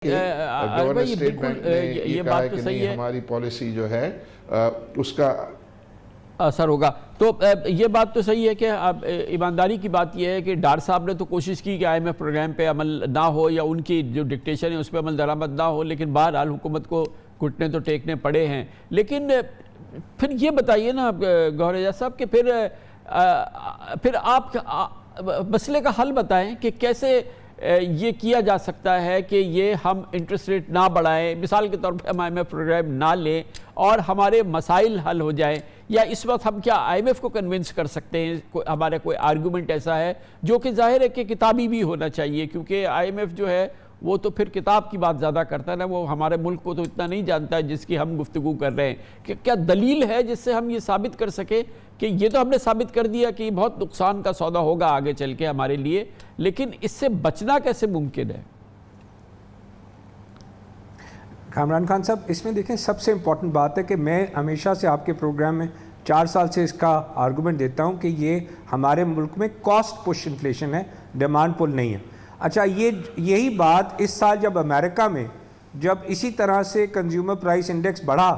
Governor state bank نے یہ کہا ہے کہ نہیں ہماری پالیسی جو ہے اس کا اثر ہوگا. تو یہ بات تو صحیح ہے کہ ایمانداری کی بات یہ ہے کہ ڈار صاحب نے تو کوشش کی کہ IMF پروگرام پہ عمل نہ ہو یا ان کی جو ڈکٹیشن ہے اس پہ عمل درآمد نہ ہو، لیکن بہرحال حکومت کو گھٹنے تو ٹیکنے پڑے ہیں. لیکن پھر یہ بتائیے نا گوہر اعجاز صاحب کہ پھر آپ مسئلے کا حل بتائیں کہ کیسے یہ کیا جا سکتا ہے کہ یہ ہم انٹرسٹ ریٹ نہ بڑھائیں، مثال کے طور پہ ہم IMF پروگرام نہ لیں اور ہمارے مسائل حل ہو جائیں. یا اس وقت ہم کیا IMF کو کنونس کر سکتے ہیں؟ ہمارا کوئی آرگومنٹ ایسا ہے جو کہ ظاہر ہے کہ کتابی بھی ہونا چاہیے، کیونکہ IMF جو ہے وہ تو پھر کتاب کی بات زیادہ کرتا ہے نا، وہ ہمارے ملک کو تو اتنا نہیں جانتا ہے جس کی ہم گفتگو کر رہے ہیں. کہ کیا دلیل ہے جس سے ہم یہ ثابت کر سکیں کہ یہ تو ہم نے ثابت کر دیا کہ یہ بہت نقصان کا سودا ہوگا آگے چل کے ہمارے لیے، لیکن اس سے بچنا کیسے ممکن ہے؟ کامران خان صاحب، اس میں دیکھیں سب سے امپورٹنٹ بات ہے کہ میں ہمیشہ سے آپ کے پروگرام میں 4 سال سے اس کا آرگومنٹ دیتا ہوں کہ یہ ہمارے ملک میں کاسٹ پش انفلیشن ہے، ڈیمانڈ پل نہیں ہے. اچھا، یہی بات اس سال جب امریکہ میں جب اسی طرح سے کنزیومر پرائس انڈیکس بڑھا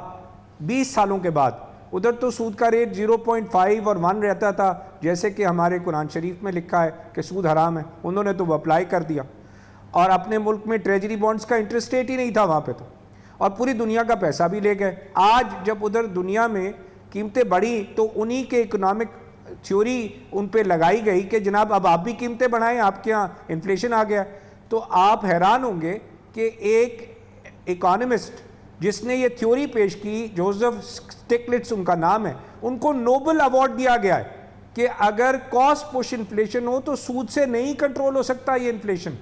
20 سالوں کے بعد، ادھر تو سود کا ریٹ 0.5 اور 1 رہتا تھا، جیسے کہ ہمارے قرآن شریف میں لکھا ہے کہ سود حرام ہے، انہوں نے تو وہ اپلائی کر دیا. اور اپنے ملک میں ٹریجری بانڈز کا انٹرسٹ ریٹ ہی نہیں تھا وہاں پہ، تو اور پوری دنیا کا پیسہ بھی لے گئے. آج جب ادھر دنیا میں قیمتیں بڑھی تو انہی کے اکنامک تھیوری ان پہ لگائی گئی کہ جناب اب آپ بھی قیمتیں بڑھائیں، آپ کے یہاں انفلیشن آ گیا. تو آپ حیران ہوں گے کہ ایک اکانومسٹ جس نے یہ تھیوری پیش کی، جوزف سٹکلٹس ان کا نام ہے، ان کو نوبل ایوارڈ دیا گیا ہے کہ اگر کاسٹ پش انفلیشن ہو تو سود سے نہیں کنٹرول ہو سکتا یہ انفلیشن.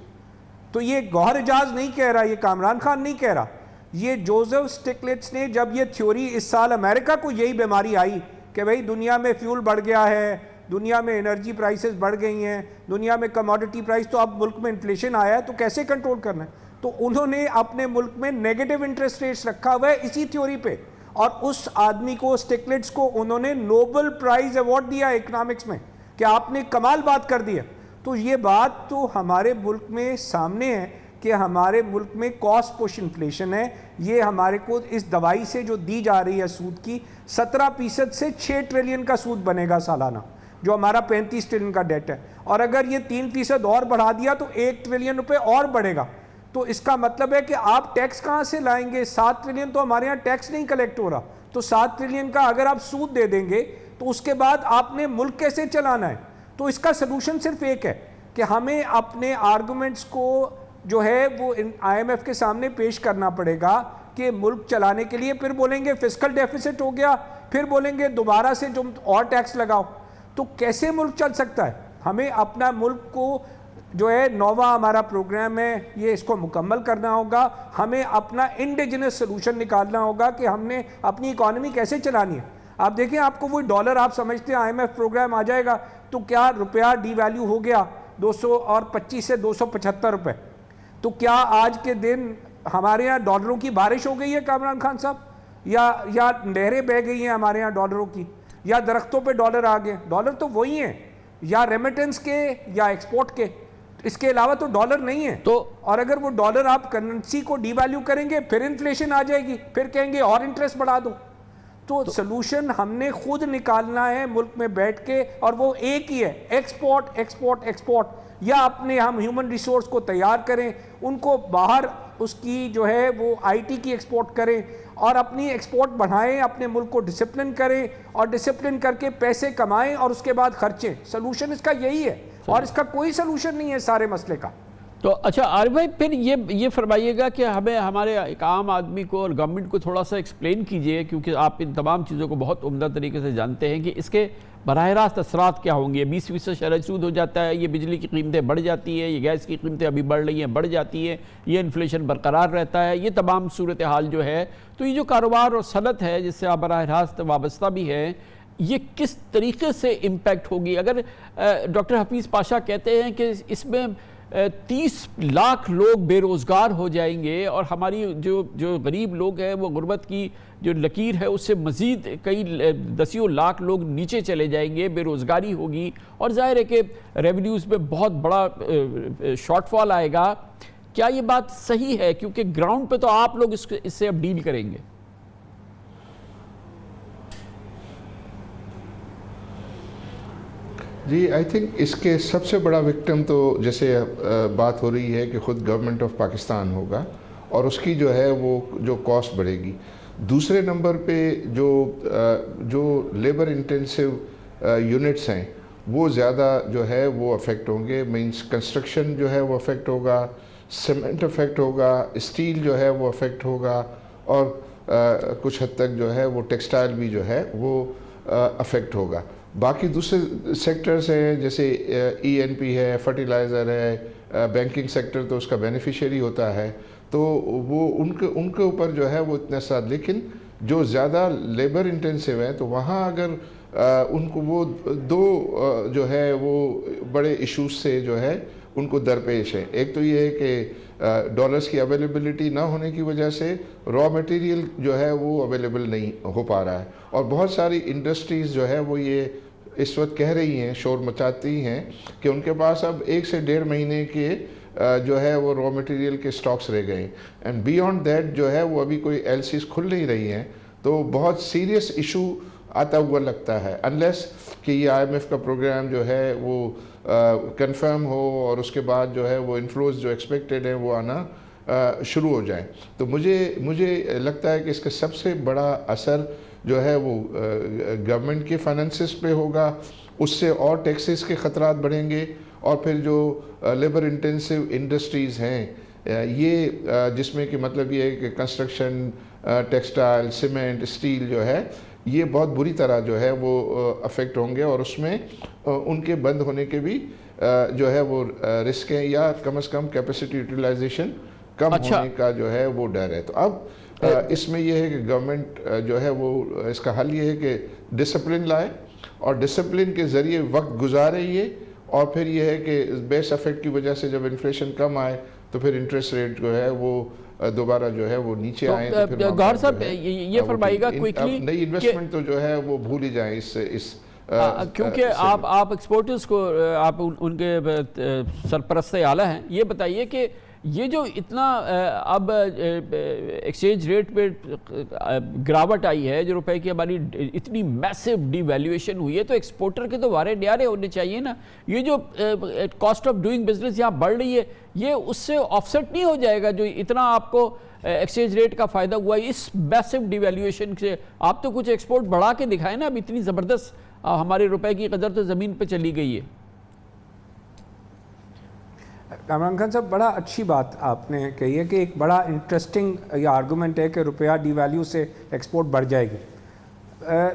تو یہ گوہر اعجاز نہیں کہہ رہا، یہ کامران خان نہیں کہہ رہا، یہ جوزف سٹکلٹس نے جب یہ تھیوری اس سال امریکہ کو یہی بیماری آئی کہ بھئی دنیا میں فیول بڑھ گیا ہے، دنیا میں انرجی پرائسز بڑھ گئی ہیں، دنیا میں کموڈٹی پرائس، تو اب ملک میں انفلیشن آیا ہے تو کیسے کنٹرول کرنا ہے. تو انہوں نے اپنے ملک میں نیگیٹو انٹرسٹ ریٹس رکھا ہوا ہے اسی تھیوری پہ، اور اس آدمی کو سٹکلٹس کو انہوں نے نوبل پرائز ایوارڈ دیا اکنامکس میں کہ آپ نے کمال بات کر دیا. تو یہ بات تو ہمارے ملک میں سامنے ہے کہ ہمارے ملک میں کاسٹ پش انفلیشن ہے. یہ ہمارے کو اس دوائی سے جو دی جا رہی ہے سود کی 17% سے 6 ٹریلین کا سود بنے گا سالانہ، جو ہمارا 35 ٹریلین کا ڈیٹ ہے، اور اگر یہ 3% اور بڑھا دیا تو 1 ٹریلین روپے اور بڑھے گا. تو اس کا مطلب ہے کہ آپ ٹیکس کہاں سے لائیں گے؟ 7 ٹریلین تو ہمارے یہاں ٹیکس نہیں کلیکٹ ہو رہا، تو 7 ٹریلین کا اگر آپ سود دے دیں گے تو اس کے بعد آپ نے ملک کیسے چلانا ہے؟ تو اس کا سلوشن صرف ایک ہے کہ ہمیں اپنے آرگومنٹس کو جو ہے وہ IMF کے سامنے پیش کرنا پڑے گا کہ ملک چلانے کے لیے. پھر بولیں گے فسکل ڈیفیسٹ ہو گیا، پھر بولیں گے دوبارہ سے جو اور ٹیکس لگاؤ. تو کیسے ملک چل سکتا ہے؟ ہمیں اپنا ملک کو جو ہے نووا ہمارا پروگرام ہے یہ اس کو مکمل کرنا ہوگا. ہمیں اپنا انڈیجنس سلوشن نکالنا ہوگا کہ ہم نے اپنی اکانومی کیسے چلانی ہے. آپ دیکھیں، آپ کو وہی ڈالر آپ سمجھتے ہیں IMF پروگرام آ جائے گا تو کیا روپیہ ڈی ویلیو ہو گیا 225 سے 275 روپے. تو کیا آج کے دن ہمارے ہاں ڈالروں کی بارش ہو گئی ہے کامران خان صاحب، یا نہریں بہہ گئی ہیں ہمارے ہاں ڈالروں کی، یا درختوں پہ ڈالر آ گئے؟ ڈالر تو وہی ہیں، یا ریمیٹنس کے یا ایکسپورٹ کے، اس کے علاوہ تو ڈالر نہیں ہے. اور اگر وہ ڈالر آپ کرنسی کو ڈی ویلیو کریں گے پھر انفلیشن آ جائے گی، پھر کہیں گے اور انٹرسٹ بڑھا دو. تو سلوشن ہم نے خود نکالنا ہے ملک میں بیٹھ کے، اور وہ ایک ہی ہے، ایکسپورٹ ایکسپورٹ ایکسپورٹ. یا اپنے ہم ہیومن ریسورس کو تیار کریں، ان کو باہر اس کی جو ہے وہ IT کی ایکسپورٹ کریں اور اپنی ایکسپورٹ بڑھائیں، اپنے ملک کو ڈسپلن کریں اور ڈسپلن کر کے پیسے کمائیں اور اس کے بعد خرچیں. سلوشن اس کا یہی ہے، اور اس کا کوئی سلوشن نہیں ہے سارے مسئلے کا. تو اچھا عارف بھائی، پھر یہ فرمائیے گا کہ ہمیں ہمارے ایک عام آدمی کو اور گورنمنٹ کو تھوڑا سا ایکسپلین کیجئے، کیونکہ آپ ان تمام چیزوں کو بہت عمدہ طریقے سے جانتے ہیں، کہ اس کے براہ راست اثرات کیا ہوں گے. 20% شرح سود ہو جاتا ہے، یہ بجلی کی قیمتیں بڑھ جاتی ہیں، یہ گیس کی قیمتیں ابھی بڑھ رہی ہیں، بڑھ جاتی ہیں، یہ انفلیشن برقرار رہتا ہے، یہ تمام صورتحال جو ہے. تو یہ جو کاروبار اور صنعت ہے جس سے آپ براہ راست وابستہ بھی ہیں، یہ کس طریقے سے امپیکٹ ہوگی؟ اگر ڈاکٹر حفیظ پاشا کہتے ہیں کہ اس میں 30 لاکھ لوگ بے روزگار ہو جائیں گے، اور ہماری جو غریب لوگ ہیں وہ غربت کی جو لکیر ہے اس سے مزید کئی دسیوں لاکھ لوگ نیچے چلے جائیں گے، بے روزگاری ہوگی، اور ظاہر ہے کہ ریونیوز میں بہت بڑا شارٹ فال آئے گا. کیا یہ بات صحیح ہے؟ کیونکہ گراؤنڈ پہ تو آپ لوگ اس سے اب ڈیل کریں گے. جی آئی تھنک اس کے سب سے بڑا وکٹم تو جیسے بات ہو رہی ہے کہ خود گورنمنٹ آف پاکستان ہوگا اور اس کی جو ہے وہ جو کاسٹ بڑھے گی. دوسرے نمبر پہ جو لیبر انٹینسو یونٹس ہیں وہ زیادہ جو ہے وہ افیکٹ ہوں گے. مینس کنسٹرکشن جو ہے وہ افیکٹ ہوگا, سیمنٹ افیکٹ ہوگا, اسٹیل جو ہے وہ افیکٹ ہوگا, اور کچھ حد تک جو ہے وہ ٹیکسٹائل بھی جو ہے وہ افیکٹ ہوگا. باقی دوسرے سیکٹرز ہیں جیسے ای این پی ہے, فرٹیلائزر ہے, بینکنگ سیکٹر تو اس کا بینیفیشری ہوتا ہے, تو وہ ان کے اوپر جو ہے وہ اتنا ساتھ. لیکن جو زیادہ لیبر انٹینسو ہیں تو وہاں اگر ان کو وہ دو جو ہے وہ بڑے ایشوز سے جو ہے ان کو درپیش ہیں. ایک تو یہ ہے کہ ڈالرز کی اویلیبلٹی نہ ہونے کی وجہ سے را میٹیریل جو ہے وہ اویلیبل نہیں ہو پا رہا ہے, اور بہت ساری انڈسٹریز جو ہے وہ یہ اس وقت کہہ رہی ہیں, شور مچاتی ہیں کہ ان کے پاس اب 1 سے 1.5 مہینے کے جو ہے وہ را میٹیریل کے سٹاکس رہ گئے ہیں, اینڈ بیونڈ دیٹ جو ہے وہ ابھی کوئی ایل سیز کھل نہیں رہی ہیں. تو بہت سیریس ایشو آتا ہوا لگتا ہے, انلیس کہ یہ آئی ایم ایف کا پروگرام جو ہے وہ کنفرم ہو اور اس کے بعد جو ہے وہ انفلوز جو ایکسپیکٹڈ ہیں وہ آنا شروع ہو جائیں. تو مجھے لگتا ہے کہ اس کا سب سے بڑا اثر جو ہے وہ گورنمنٹ کے فائنانسز پہ ہوگا, اس سے اور ٹیکسز کے خطرات بڑھیں گے, اور پھر جو لیبر انٹینسو انڈسٹریز ہیں یہ جس میں کہ مطلب یہ ہے کہ کنسٹرکشن, ٹیکسٹائل, سیمنٹ, اسٹیل جو ہے یہ بہت بری طرح جو ہے وہ افیکٹ ہوں گے, اور اس میں ان کے بند ہونے کے بھی جو ہے وہ رسک ہیں, یا کم از کم کیپیسٹی یوٹیلائزیشن کم ہونے کا جو ہے وہ ڈر ہے. تو اب اس میں یہ ہے کہ گورنمنٹ جو ہے وہ اس کا حل یہ ہے کہ ڈسپلن لائے, اور ڈسپلن کے ذریعے وقت گزارے یہ, اور پھر یہ ہے کہ بیس افیکٹ کی وجہ سے جب انفلیشن کم آئے تو پھر انٹرسٹ ریٹ جو ہے وہ دوبارہ جو ہے وہ نیچے آئیں. تو پھر گوہر صاحب یہ فرمائیے گا کوئکلی, نئی انویسٹمنٹ تو جو ہے وہ بھول ہی جائیں اس کیونکہ آپ ایکسپورٹرز کو آپ ان کے سرپرست اعلیٰ ہیں, یہ بتائیے کہ یہ جو اتنا اب ایکسچینج ریٹ پہ گراوٹ آئی ہے, جو روپے کی ہماری اتنی میسو ڈی ویلیویشن ہوئی ہے, تو ایکسپورٹر کے تو وارے نیارے ہونے چاہیے نا. یہ جو کاسٹ آف ڈوئنگ بزنس یہاں بڑھ رہی ہے, یہ اس سے آفسیٹ نہیں ہو جائے گا جو اتنا آپ کو ایکسچینج ریٹ کا فائدہ ہوا ہے اس میسو ڈی ویلیویشن سے؟ آپ تو کچھ ایکسپورٹ بڑھا کے دکھائیں نا, اب اتنی زبردست ہمارے روپے کی قدر تو زمین پہ چلی گئی ہے. کامران خان صاحب بڑا اچھی بات آپ نے کہی ہے کہ ایک بڑا انٹرسٹنگ یہ آرگومنٹ ہے کہ روپیہ ڈی ویلیو سے ایکسپورٹ بڑھ جائے گی.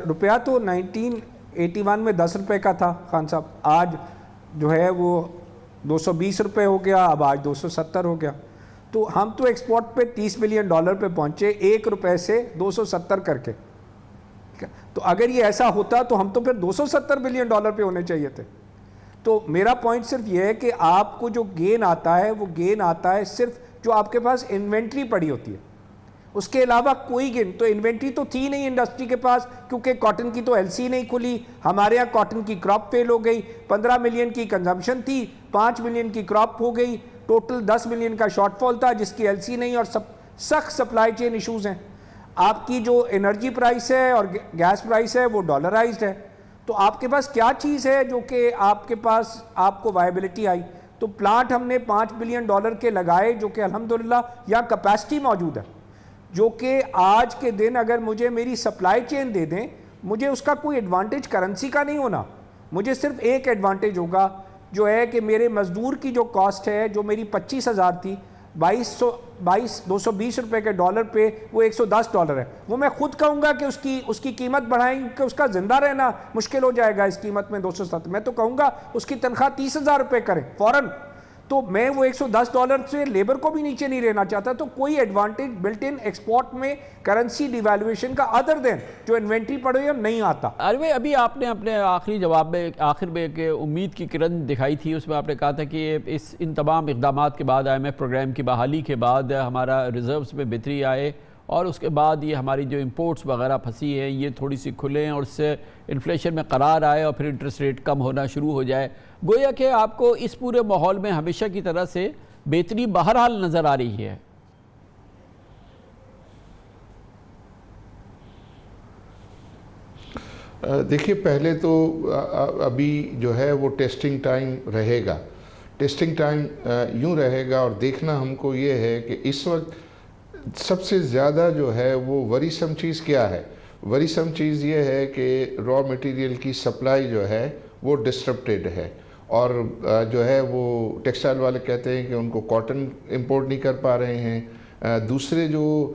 روپیہ تو 1981 میں 10 روپے کا تھا خان صاحب, آج جو ہے وہ 220 روپے ہو گیا, اب آج 270 ہو گیا. تو ہم تو ایکسپورٹ پہ $30 بلین پہ پہنچے 1 روپے سے 270 کر کے. تو اگر یہ ایسا ہوتا تو ہم تو پھر $270 بلین پہ ہونے چاہیے تھے. تو میرا پوائنٹ صرف یہ ہے کہ آپ کو جو گین آتا ہے وہ گین آتا ہے صرف جو آپ کے پاس انوینٹری پڑی ہوتی ہے, اس کے علاوہ کوئی گین تو انوینٹری تو تھی نہیں انڈسٹری کے پاس, کیونکہ کاٹن کی تو ایل سی نہیں کھلی. ہمارے یہاں کاٹن کی کراپ فیل ہو گئی, 15 ملین کی کنزمپشن تھی, 5 ملین کی کراپ ہو گئی, ٹوٹل 10 ملین کا شارٹ فال تھا جس کی ایل سی نہیں, اور سخت سپلائی چین ایشوز ہیں. آپ کی جو انرجی پرائس ہے اور گیس پرائس ہے وہ ڈالرائزڈ ہے. تو آپ کے پاس کیا چیز ہے جو کہ آپ کے پاس آپ کو وائبلٹی آئی؟ تو پلانٹ ہم نے $5 بلین کے لگائے جو کہ الحمدللہ یہاں کیپیسٹی موجود ہے, جو کہ آج کے دن اگر مجھے میری سپلائی چین دے دیں, مجھے اس کا کوئی ایڈوانٹیج کرنسی کا نہیں ہونا, مجھے صرف ایک ایڈوانٹیج ہوگا جو ہے کہ میرے مزدور کی جو کاسٹ ہے جو میری 25,000 تھی, 220 روپے کے ڈالر پہ وہ $110 ہے. وہ میں خود کہوں گا کہ اس کی قیمت بڑھائیں کہ اس کا زندہ رہنا مشکل ہو جائے گا اس قیمت میں 270. میں تو کہوں گا اس کی تنخواہ 30,000 روپے کریں فوراً. تو میں وہ $110 سے لیبر کو بھی نیچے نہیں رہنا چاہتا. تو کوئی ایڈوانٹیج بلٹ ان ایکسپورٹ میں کرنسی ڈیویلویشن کا ادر دین جو انوینٹری پڑے نہیں آتا. عربی ابھی آپ نے اپنے آخری جواب میں آخر میں ایک امید کی کرن دکھائی تھی, اس میں آپ نے کہا تھا کہ ان تمام اقدامات کے بعد آئی ایم ایف پروگرام کی بحالی کے بعد ہمارا ریزروز میں بہتری آئے, اور اس کے بعد یہ ہماری جو امپورٹس وغیرہ پھنسی ہیں یہ تھوڑی سی کھلیں, اور اس سے انفلیشن میں قرار آئے, اور پھر انٹرسٹ ریٹ کم ہونا شروع ہو جائے. گویا کہ آپ کو اس پورے ماحول میں ہمیشہ کی طرح سے بہتری بہرحال نظر آ رہی ہے؟ دیکھیے پہلے تو ابھی جو ہے وہ ٹیسٹنگ ٹائم رہے گا، ٹیسٹنگ ٹائم یوں رہے گا، اور دیکھنا ہم کو یہ ہے کہ اس وقت سب سے زیادہ جو ہے وہ وریسم چیز کیا ہے؟ وریسم چیز یہ ہے کہ را مٹیریل کی سپلائی جو ہے وہ ڈسٹرپٹیڈ ہے، اور جو ہے وہ ٹیکسٹائل والے کہتے ہیں کہ ان کو کاٹن امپورٹ نہیں کر پا رہے ہیں، دوسرے جو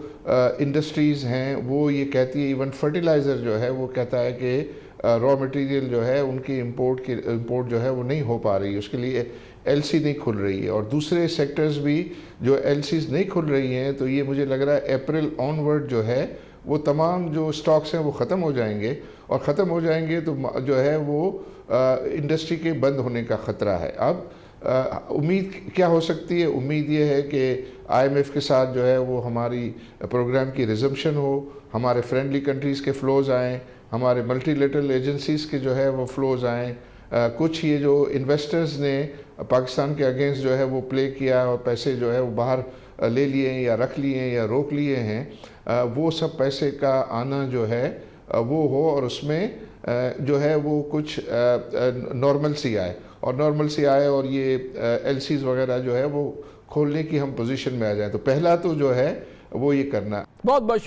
انڈسٹریز ہیں وہ یہ کہتی ہے، ایون فرٹیلائزر جو ہے وہ کہتا ہے کہ را مٹیریل جو ہے ان کی امپورٹ جو ہے وہ نہیں ہو پا رہی، اس کے لیے ایل سی نہیں کھل رہی ہے، اور دوسرے سیکٹرز بھی جو ایل سیز نہیں کھل رہی ہیں، تو یہ مجھے لگ رہا ہے اپریل آن ورڈ جو ہے وہ تمام جو سٹاکس ہیں وہ ختم ہو جائیں گے، اور ختم ہو جائیں گے تو جو ہے وہ انڈسٹری کے بند ہونے کا خطرہ ہے۔ اب امید کیا ہو سکتی ہے؟ امید یہ ہے کہ آئی ایم ایف کے ساتھ جو ہے وہ ہماری پروگرام کی ریزمپشن ہو، ہمارے فرینڈلی کنٹریز کے فلوز آئیں، ہمارے ملٹی لیٹرل ایجنسیز کے جو ہے وہ فلوز آئیں، کچھ یہ جو انویسٹرز نے پاکستان کے اگینسٹ جو ہے وہ پلے کیا اور پیسے جو ہے وہ باہر لے لیے ہیں یا رکھ لیے ہیں یا روک لیے ہیں، وہ سب پیسے کا آنا جو ہے وہ ہو، اور اس میں جو ہے وہ کچھ نارمل سی آئے، اور نارمل سی آئے، اور یہ ایل سیز وغیرہ جو ہے وہ کھولنے کی ہم پوزیشن میں آ جائیں۔ تو پہلا تو جو ہے وہ یہ کرنا۔ بہت بہت